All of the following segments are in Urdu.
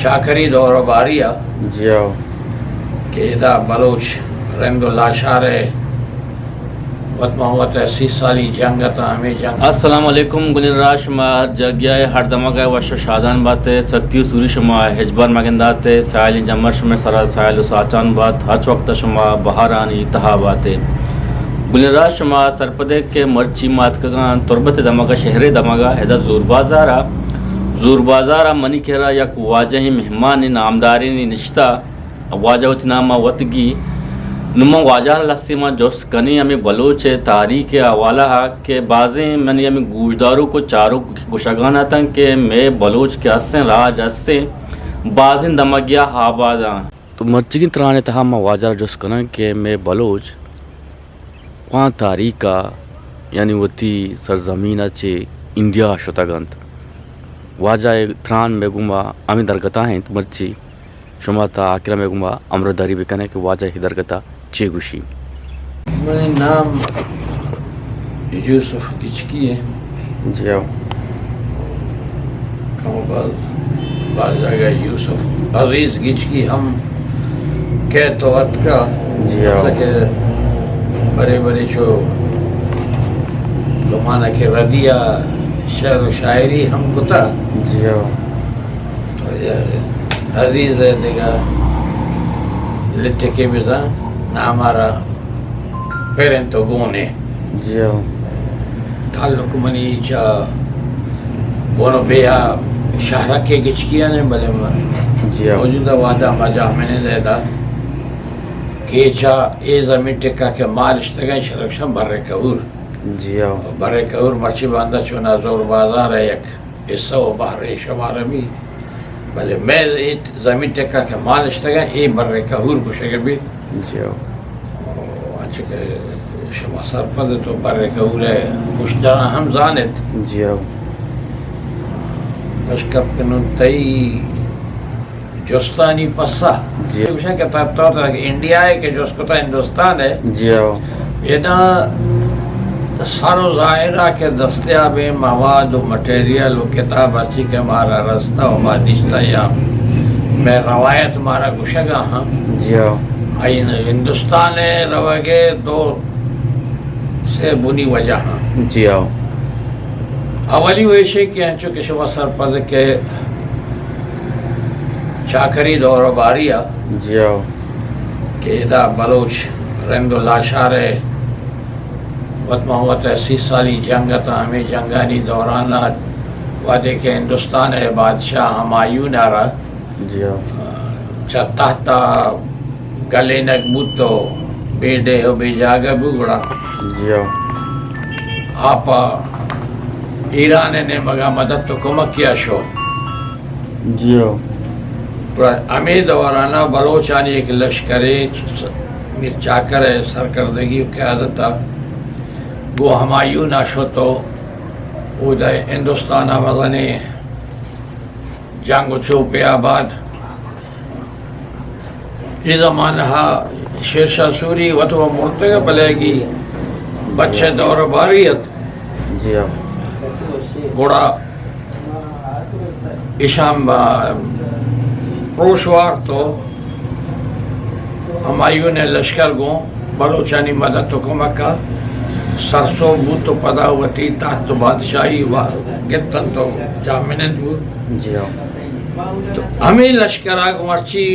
چاکری دور باریہ جی آو کہ ادا بلوچ رحمد اللہ شارے وط محمد 80 سالی جنگ تا ہمیں جنگ. السلام علیکم گلین راش ما جگیائے ہر دماغ وش شادان باتے ستیو سوری شما ہجبار مگنداتے سائل جمر شما سرا سائل ساچان بات ہر وقت شما بہارانی تہا باتے گلین راش شما سرپدے کے مرچی مات کگان تربت دماغ شہر دماغ ہدا زور بازارا منی کہرا یک واجہ مہمان نامداری نشتا واجہ وچ نامہ وطگی نما واجہ لستی ما جوس کنی ہمیں بلوچ تاریخ حوالہ کہ بعضیں منی ہمیں گوشداروں کو چاروں گوشگانا تھا کہ میں بلوچ کے ہستیں راج ہستیں بعضیں دمگیا آباداں تو مرچگی ترانے تہا ما واجہ جوس کنا کہ میں بلوچ کوان تاریخ کا یعنی وتی سرزمین چے انڈیا شتگانت واجہ تران میں گما ہمیں درگتا ہیں مرچی شما تا آکرہ میں گما امرداری بکنے کہ واجہ ہی درگتا چے گوشی. میرے نام یوسف گچکی ہے. جی آو کم بعض جگہ یوسف عزیز گچکی ہم کہت وقت کا. جی آو کہ بڑے بڑے جو گمانہ کے ردیہ شعر و شاعری ہم کو تھا. جی آو عزیز ہے دیگا لٹے کے بزا نامارا پیرن تو گونے. جی آو تعلق منی چا بونو بیا شہرہ کے گچکیا نے بلے مر جی آو موجودہ وعدہ مجا میں نے زیادہ کہ چا اے زمین ٹکا کے مال اشتگائی شرکشن برے کور. جی آو برے کور مرچی باندھا چونا زور بازار ہے یک حصہ و بحر شمارہ بھی بلے میں زمین ٹکا کے مال اشتگائی اے برے کور کشے گا بھی. جی آو اچھا کہ شما سر پدے تو برے کور ہے کچھ جانا ہم زانت. جی آو بشکب کنون تئی جوستانی پسا جی کچھ کہ طور طرح کہ انڈیا ہے کہ جوس کو تا ہندوستان ہے. جی آو اینا سر و ظاہرہ کے دستیاب مواد و مٹیریل و کتاب اچھی کے مارا رستہ و مادشتہ یا میں روایت مارا گشگا ہاں. جی آو این ہندوستان روگے دو سے بنی وجہ ہاں. جی آو اولی ویشے کہ ہیں چونکہ شما سر پد کے چاکری دور باریہ جی آو کہ ادا بلوچ رحمد اللہ شارے وط محمد 80 سالی جنگ تا ہمیں جنگانی دوران وعدے کے ہندوستان ہے بادشاہ ہمایون آرہ. جی آو چا تحتا گلے نگبوت تو بیڈے ہو بے جاگہ بگڑا. جی آو آپا ایران نے مگا مدد تو کمک کیا شو. جی آو ہمیں دورانا بلوچانی ایک لشکرے میر چاکر ہے سرکردگی قیادت تھا گو ہمایون آشو تو او دا ہندوستان آمدنے جنگ چوپے آباد یہ زمانہ شیرشاہ سوری وطو مرتگہ پلے گی بچے دور باریت. جی آو گوڑا اشام پروشوار تو ہمایون لشکر گو بلوچانی مدد تو کمکا سرسو بود تو پدا ہوتی تحت تو بادشاہی گتن تو جامنن بود. جی آو تو ہمیں لشکر آگ مرچی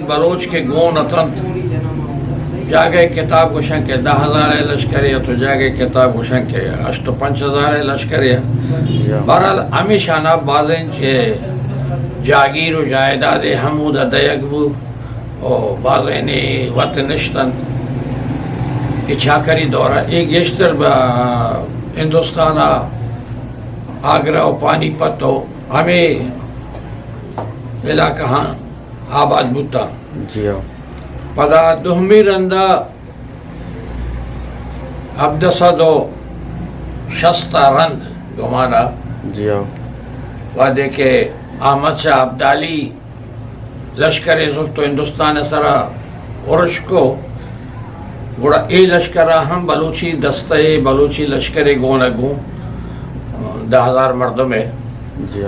بلوچ کے گون اتنت جاگے کتاب گوشن کے 10,000 لشکری تو جاگے کتاب گوشن کے 8,500 لشکری. بہرحال ہمیشہ نا بازیں چھے جاگیر و جائیداد حمود دیگ بو اور بازیں نے وط نشتن اچھاکری دورہ ایک گشتر ہندوستان آگرہ و پانی پتو ہمیں علاقہ ہاں آباد بوتا. جی آو پدا دہمی رندہ عبدالصدو شستہ رند گمانا. جی آو وعدے کے احمد شاہ عبدالی لشکر زلط تو ہندوستان سرا عرش کو گوڑا اے لشکرہ ہم بلوچی دستہ بلوچی لشکر گون اگوں 10,000 مردم ہے. جی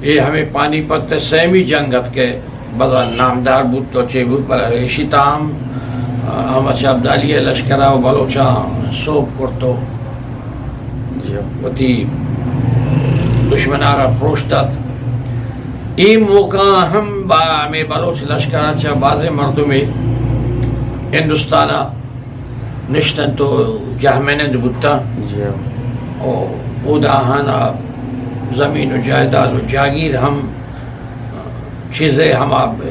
یہ ہمیں پانی پت سیمی جنگت کے بڑا نامدار بود تو چے بود پر ایشی تام احمد شاہ عبدالی لشکرہ و بلوچا صوب کرتو وتی دشمنارا پروشتت این موقع ہم با ہمیں بلوچ لشکرہ چا بعض مردم ہندوستانہ نشتن تو جہمینند بودتا او داہانا زمین و جائیداد و جاگیر ہم چیزیں ہم آپ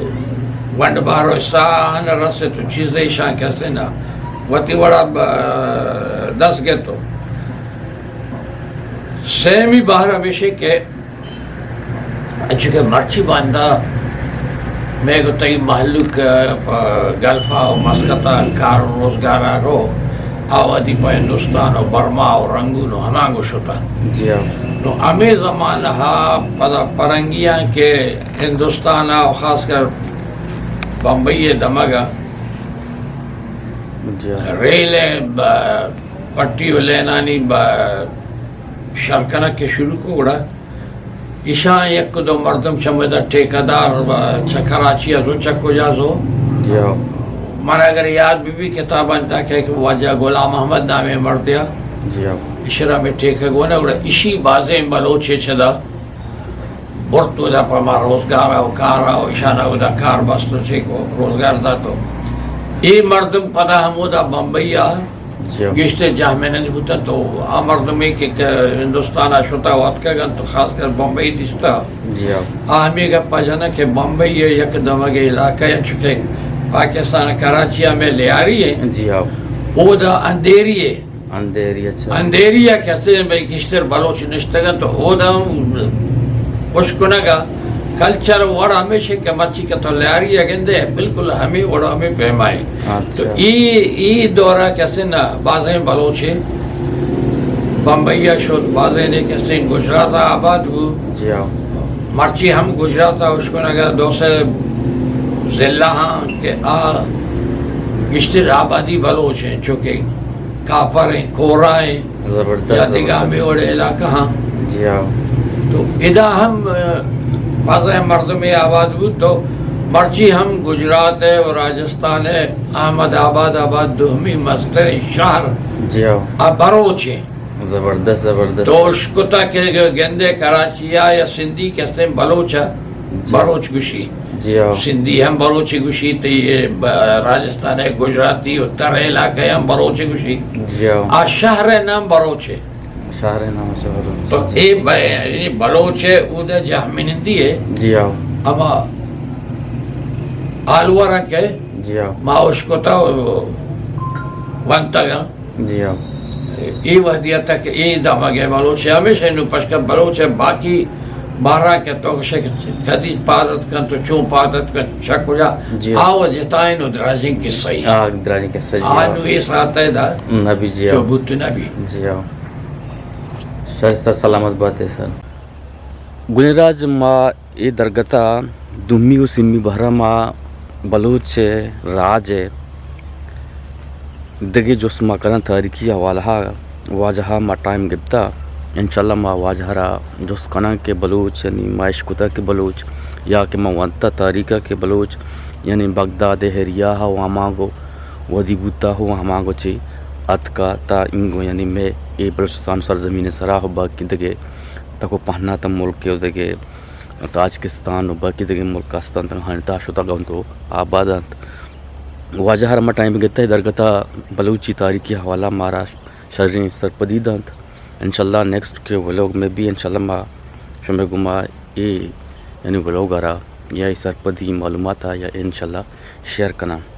ونڈ بارو سان رسے تو چیزیں شان کیسے نا وتی وڑا دس گئے تو سیمی باہر ہمیشہ کہ چونکہ مرچی باندھا میں کو تئی محلوک گلفا و مسقطہ کار و روزگارہ رو آوادی پا ہندوستان و برما و رنگون و ہمانگو شتا نو ہمیں زمانہ پدا پرنگیاں کے ہندوستان و خاص کر بمبئی دمگا ریل پٹی و لینانی شرکنہ کے شروع کو گڑا ایشان یک دو مردم چمدہ ٹھیکدار کراچی ازو چکو جازو مانا اگر یاد بھی کتاباں تاکہ کہ واجہ غلام محمد نامے مردیا اشرا میں ٹھیکہ گونا گڑا اسی بازیں بلوچے چھدا برتو دا پا روزگارا و کارا و اشانا و دا کار بستو چھے کو روزگار دا تو یہ مردم پدا ہمو دا بمبئی گشتے جہمینند بوتا تو مردمی کہ ہندوستانہ شتا وقت کا گن تو خاص کر بمبئی دیستا ہمیں گپا جانا کہ بمبئی یک دمگے علاقہ ہے چکے پاکستان کراچی میں لے آ رہی ہے او دا اندھیری ہے اندھیری ہے کیسے بھائی کشتر بلوچ نشتگا تو او دا اشکنگا کلچر وڑا ہمیشہ کہ مرچی کا تو لے آ رہی ہے گندے بالکل ہمیں وڑا ہمیں پہمائے تو ای دورہ کیسے نا بازیں بلوچے بمبئیہ شد بازیں نے کیسے گجرات آباد ہو مرچی ہم گجرات اشکنگا دو سے ضلع ہاں کہ گشتر آبادی بلوچ ہیں چونکہ کاپر ہیں کورا ہیں یا دگاہ میں اوڑے علاقہ ہاں تو ادا ہم بعض مردم آباد بود تو مرچی ہم گجرات ہے اور راجستان ہے احمد آباد دہمی مستر شہر بروچ ہیں زبردست تو اشکتا کہ گندے کراچیا یا سندھی کہتے ہیں بلوچا بروچ گوشی سندھی ہم بلوچی گوشی تو یہ راجستان ہے گجراتی اتر علاقہ ہم بلوچی گوشی شہر نام بروچ ہے تو یہ بلوچ ہے ادھر جہمینندی ہے اما آلوہ رنگ ہے ماوش کو تا ونتگا یہ وحدیہ تک یہ دماغ ہے بلوچ ہے ہمیشہ انہوں پشکر بلوچ ہے باقی بارہ کے تو کدی پادت کن تو چون پادت کن چک ہو جا آو جتائیں نو دراجیں قصہی آنو اس آتا ہے دا نبی جو بوت نبی شایستہ سلامت بات ہے سر گنراج ما ای درگتا دمی و سمی بہرہ ما بلوچ راج دگے جو سما کرن تاریخی حوالہ واجہا ما ٹائم گبتا انشاءاللہ ما واجہرا جو سکنا کے بلوچ یعنی مائش کتا کے بلوچ یا کہ ما وانتا تاریخہ کے بلوچ یعنی بغداد ہریہ ہو ہماگو ودی بوتا ہو ہماگو چی اتکا تا انگو یعنی میں اے بلوچستان سرزمین سرا ہو باقی دگے تکو پہنا تا ملک کے دگے تاجکستان و باقی دگے ملکستان تک ہنتا شتا گا تو آبادات واجہر ما ٹائم گتا ہے درگتا بلوچی تاریخی حوالہ مارا شرین سرپدیدانت انشاءاللہ نیکسٹ کے ولوگ میں بھی انشاءاللہ ما شمع گما اے یعنی ولوگ آرہا یا سرپدی معلومات یا انشاءاللہ شیئر کرنا